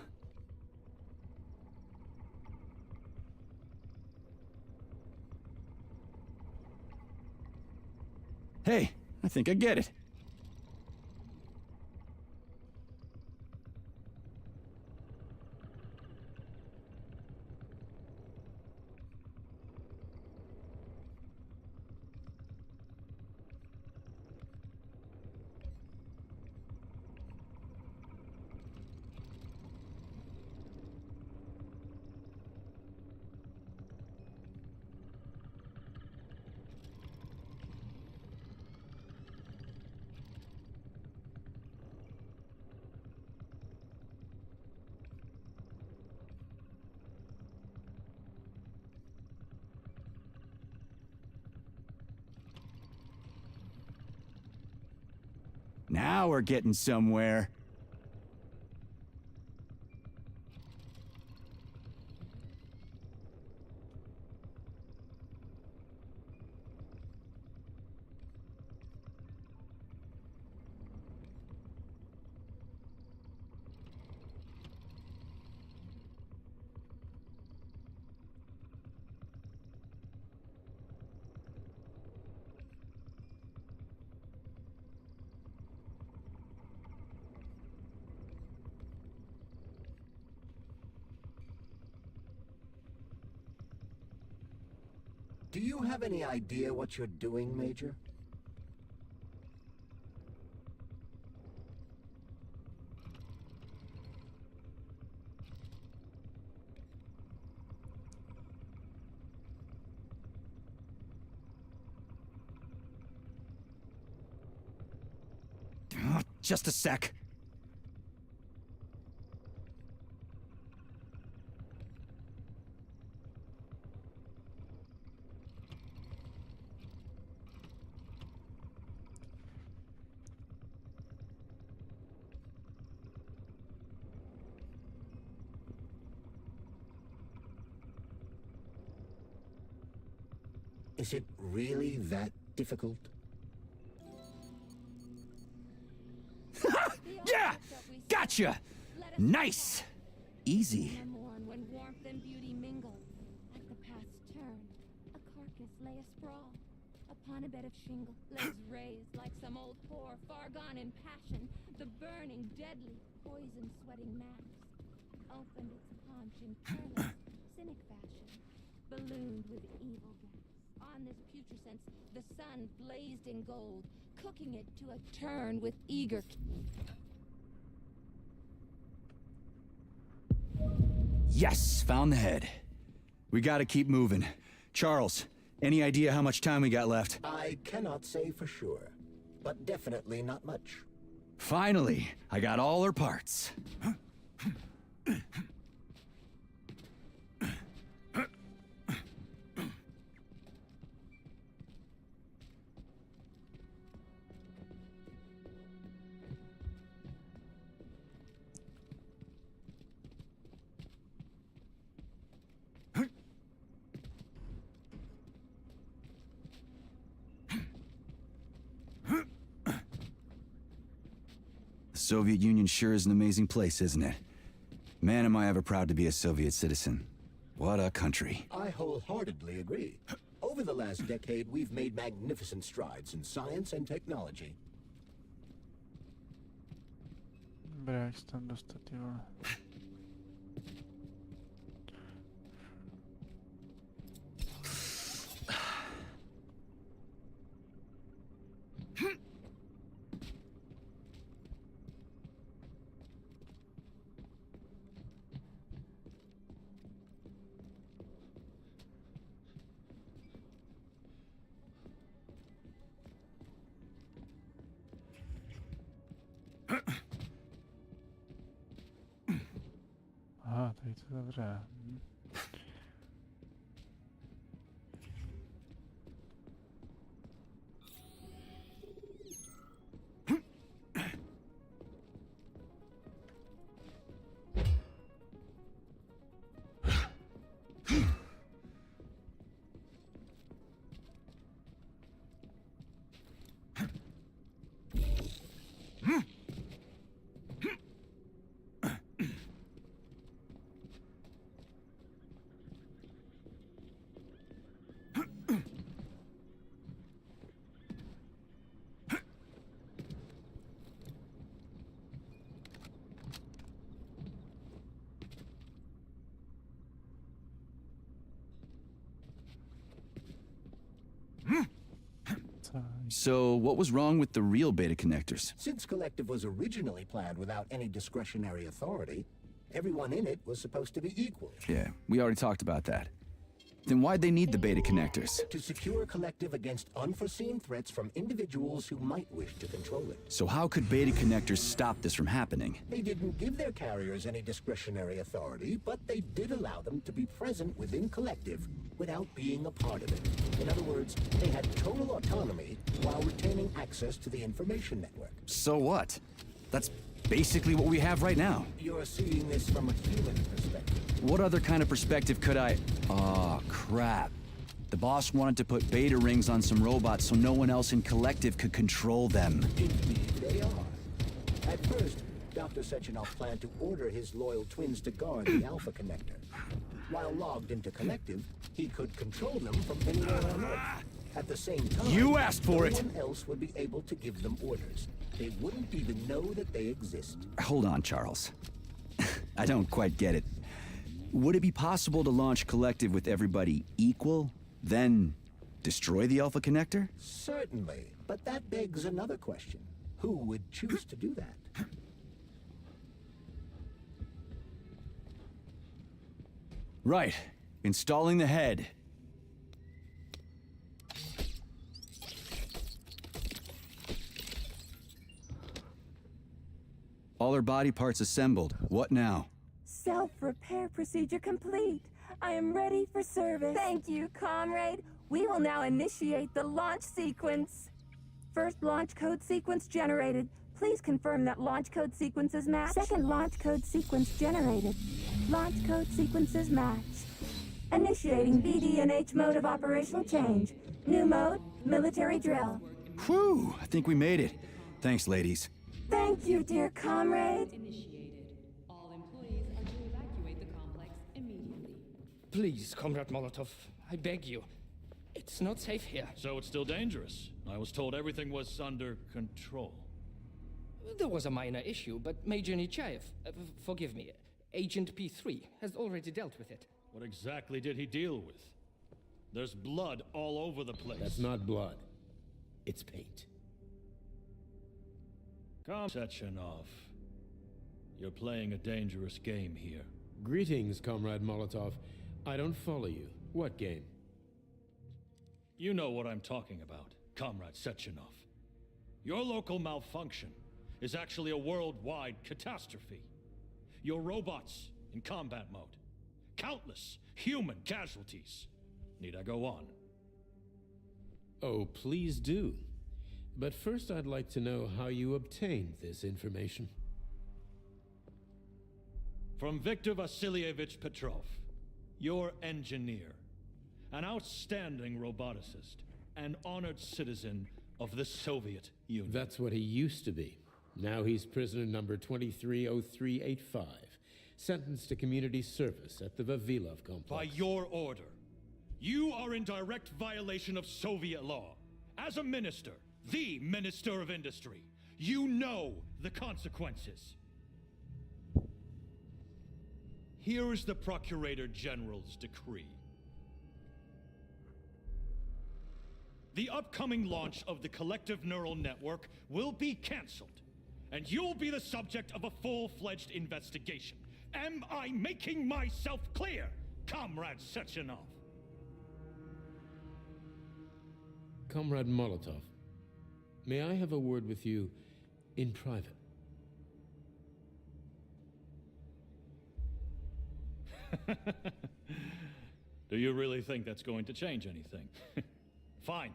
Hey, I think I get it. Now we're getting somewhere. Do you have any idea what you're doing, Major? Just a sec. Is it really that difficult? Yeah! Gotcha! Nice! Easy. Morn when warmth and beauty mingle. At the path's turn, a carcass lay asprawl. Upon a bed of shingle, legs raised like some old whore, far gone in passion. The burning, deadly, poison-sweating mass opened its paunch in careless, cynic fashion, ballooned with evil gas. On this putrescence, the sun blazed in gold, cooking it to a turn with eager. Yes, found the head. We gotta keep moving. Charles, any idea how much time we got left? I cannot say for sure, but definitely not much. Finally, I got all her parts. The Soviet Union sure is an amazing place, isn't it? Man, am I ever proud to be a Soviet citizen. What a country. I wholeheartedly agree. Over the last decade, we've made magnificent strides in science and technology. Dobré, jak se tam dostat, ty vole. Aha, tady to zavře. So, what was wrong with the real beta connectors? Since Collective was originally planned without any discretionary authority, everyone in it was supposed to be equal. Yeah, we already talked about that. Then why'd they need the beta connectors? To secure Collective against unforeseen threats from individuals who might wish to control it. So how could beta connectors stop this from happening? They didn't give their carriers any discretionary authority, but they did allow them to be present within Collective without being a part of it. In other words, they had total autonomy while retaining access to the information network. So what? That's basically what we have right now. You're seeing this from a human perspective. What other kind of perspective could I... Oh, crap. The boss wanted to put beta rings on some robots so no one else in Collective could control them. Indeed, they are. At first, Dr. Sechenov planned to order his loyal twins to guard the Alpha Connector. While logged into Collective, he could control them from anywhere on Earth. At the same time, You asked for it! No one else would be able to give them orders. They wouldn't even know that they exist. Hold on, Charles. I don't quite get it. Would it be possible to launch Collective with everybody equal, then destroy the Alpha Connector? Certainly, but that begs another question. Who would choose to do that? Right. Installing the head. All her body parts assembled. What now? Self-repair procedure complete. I am ready for service. Thank you, comrade. We will now initiate the launch sequence. First launch code sequence generated. Please confirm that launch code sequences match. Second launch code sequence generated. Launch code sequences match. Initiating VD&H mode of operational change. New mode, military drill. Whew! I think we made it. Thanks, ladies. Thank you, dear comrade. Initiated. All employees are to evacuate the complex immediately. Please, Comrade Molotov, I beg you. It's not safe here. So it's still dangerous. I was told everything was under control. There was a minor issue, but Major Nechayev, forgive me, Agent P3 has already dealt with it. What exactly did he deal with? There's blood all over the place. That's not blood. It's paint. Come, Sechenov. You're playing a dangerous game here. Greetings, Comrade Molotov. I don't follow you. What game? You know what I'm talking about, Comrade Sechenov. Your local malfunction is actually a worldwide catastrophe. Your robots in combat mode. Countless human casualties. Need I go on? Oh, please do. But first I'd like to know how you obtained this information. From Viktor Vasilievich Petrov, your engineer, an outstanding roboticist, an honored citizen of the Soviet Union. That's what he used to be. Now he's prisoner number 230385, sentenced to community service at the Vavilov complex. By your order, you are in direct violation of Soviet law. As a minister, the Minister of Industry, you know the consequences. Here is the Procurator General's decree. The upcoming launch of the collective neural network will be canceled, and you'll be the subject of a full-fledged investigation. Am I making myself clear, Comrade Sechenov? Comrade Molotov, may I have a word with you in private? Do you really think that's going to change anything? Fine.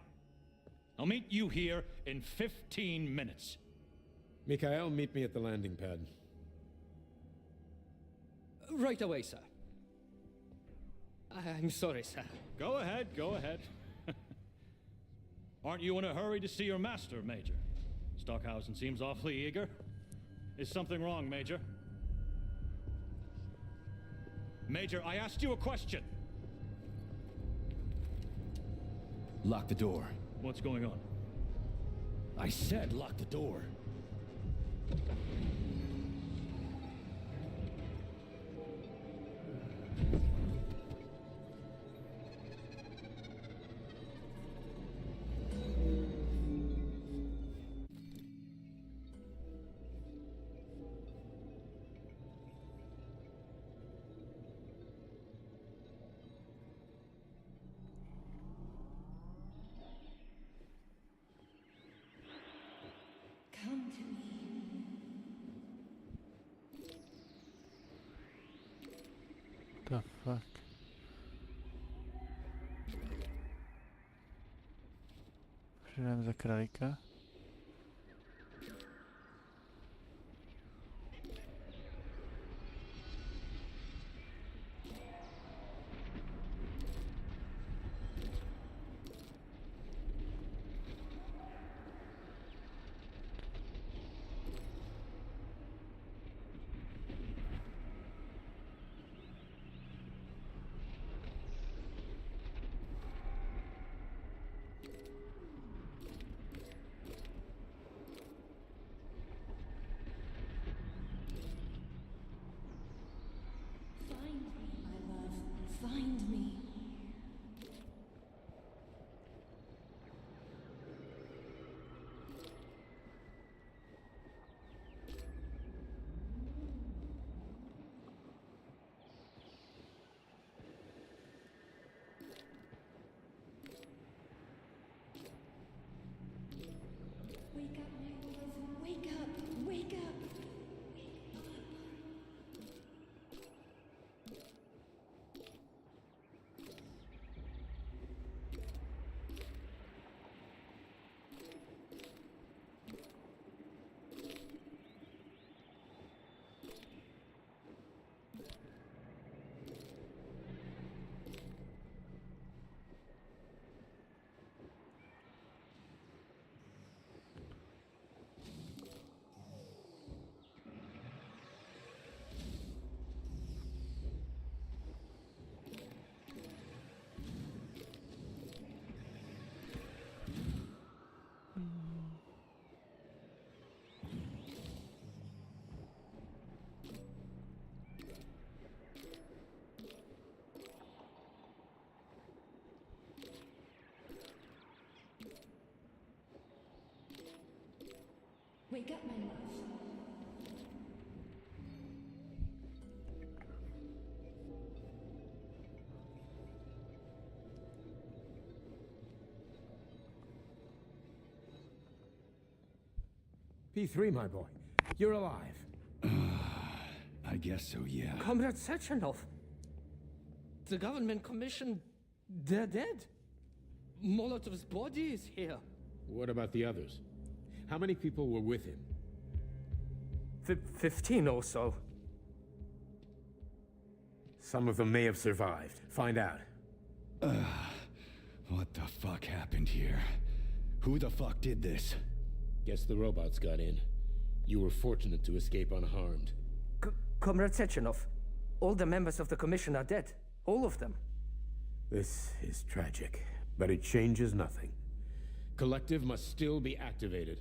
I'll meet you here in 15 minutes. Mikhail, meet me at the landing pad. Right away, sir. I'm sorry, sir. Go ahead, go ahead. Aren't you in a hurry to see your master, Major? Stockhausen seems awfully eager. Is something wrong, Major? Major, I asked you a question. Lock the door. What's going on? I said lock the door. Come to me. The fuck? Přijdem za králíka. Wake up, my love. P3, my boy. You're alive. I guess so, yeah. Comrade Sechenov! The government commission, they're dead. Molotov's body is here. What about the others? How many people were with him? 15 or so. Some of them may have survived. Find out. What the fuck happened here? Who the fuck did this? Guess the robots got in. You were fortunate to escape unharmed. Comrade Sechenov, all the members of the commission are dead. All of them. This is tragic, but it changes nothing. Collective must still be activated.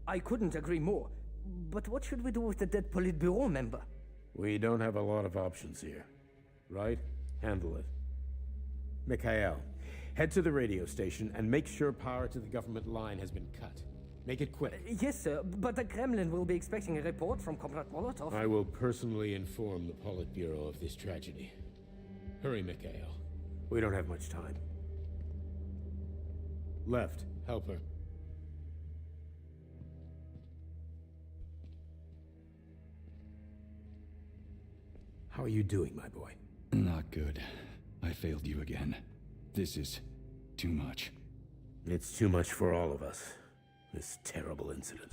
I couldn't agree more. But what should we do with the dead Politburo member? We don't have a lot of options here. Right? Handle it. Mikhail, head to the radio station and make sure power to the government line has been cut. Make it quick. Yes, sir, but the Kremlin will be expecting a report from Comrade Molotov. I will personally inform the Politburo of this tragedy. Hurry, Mikhail. We don't have much time. Left. Help her. How are you doing, my boy? Not good. I failed you again. This is too much. It's too much for all of us. This terrible incident.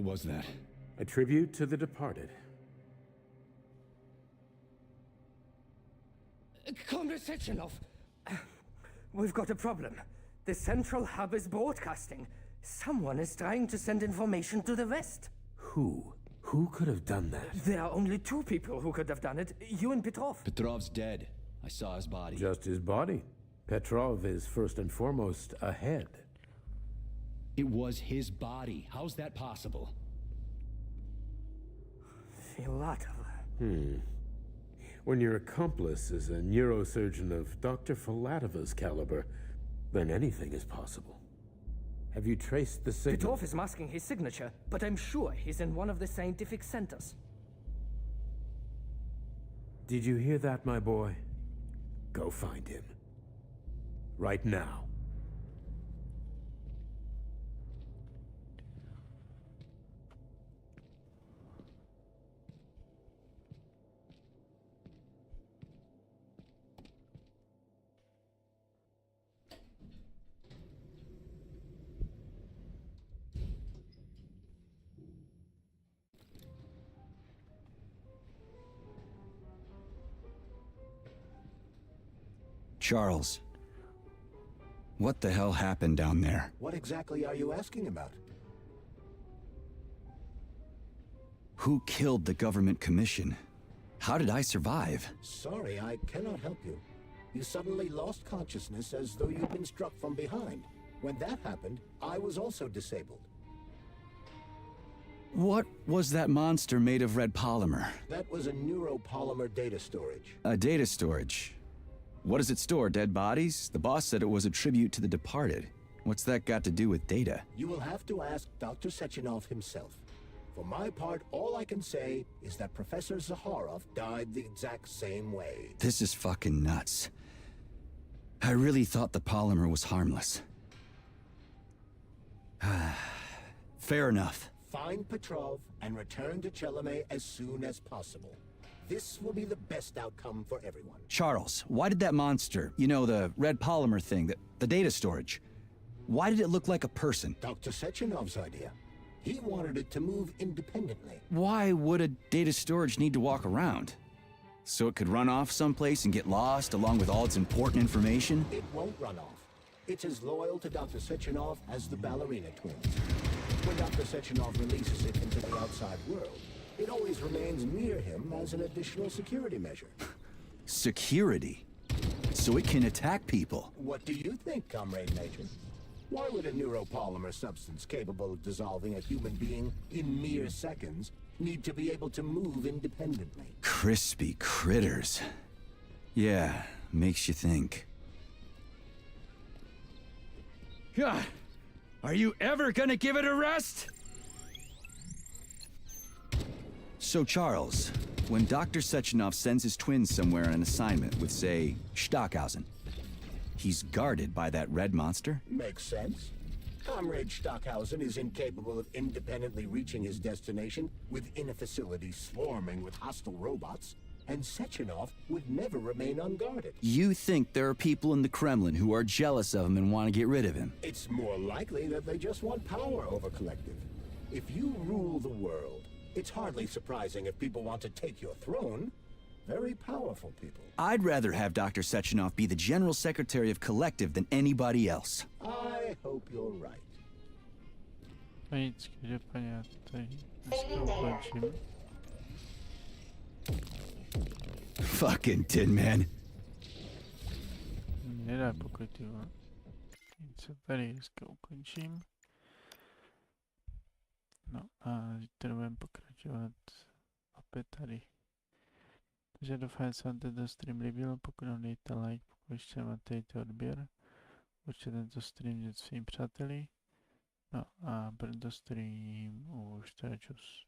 was that? A tribute to the departed. Comrade Sechenov! We've got a problem. The central hub is broadcasting. Someone is trying to send information to the West. Who? Who could have done that? There are only two people who could have done it. You and Petrov. Petrov's dead. I saw his body. Just his body. Petrov is first and foremost a head. It was his body. How's that possible? Filatova. When your accomplice is a neurosurgeon of Dr. Filatova's caliber, then anything is possible. Have you traced the signal? Petrov is masking his signature, but I'm sure he's in one of the scientific centers. Did you hear that, my boy? Go find him. Right now. Charles, what the hell happened down there? What exactly are you asking about? Who killed the government commission? How did I survive? Sorry, I cannot help you. You suddenly lost consciousness as though you'd been struck from behind. When that happened, I was also disabled. What was that monster made of red polymer? That was a neuropolymer data storage. A data storage. What does it store, dead bodies? The boss said it was a tribute to the departed. What's that got to do with data? You will have to ask Dr. Sechenov himself. For my part, all I can say is that Professor Zaharov died the exact same way. This is fucking nuts. I really thought the polymer was harmless. Fair enough. Find Petrov and return to Chelome as soon as possible. This will be the best outcome for everyone. Charles, why did that monster, you know, the red polymer thing, the data storage, why did it look like a person? Dr. Sechenov's idea. He wanted it to move independently. Why would a data storage need to walk around? So it could run off someplace and get lost along with all its important information? It won't run off. It's as loyal to Dr. Sechenov as the ballerina twins. When Dr. Sechenov releases it into the outside world, it always remains near him as an additional security measure. Security? So it can attack people? What do you think, Comrade Major? Why would a neuropolymer substance capable of dissolving a human being in mere seconds need to be able to move independently? Crispy critters. Yeah, makes you think. God, are you ever gonna give it a rest? So Charles, when Dr. Sechenov sends his twins somewhere on an assignment with, say, Stockhausen, he's guarded by that red monster? Makes sense. Comrade Stockhausen is incapable of independently reaching his destination within a facility swarming with hostile robots, and Sechenov would never remain unguarded. You think there are people in the Kremlin who are jealous of him and want to get rid of him? It's more likely that they just want power over Collective. If you rule the world, it's hardly surprising if people want to take your throne. Very powerful people. I'd rather have Dr. Sechenov be the General Secretary of Collective than anybody else. I hope you're right. Nic, kde pania, tutaj dneska ukończymy. Fucking Tin Man. Nedá pokrytivo. Co tady dneska ukončím. No a zítra budeme pokračovat opět tady. Takže doufám, že se vám tento stream líbil, pokud vám dejte like, pokud ještě vám dejte odběr. Určitě tento stream dět svým přáteli. No a pro tento stream už to je čus.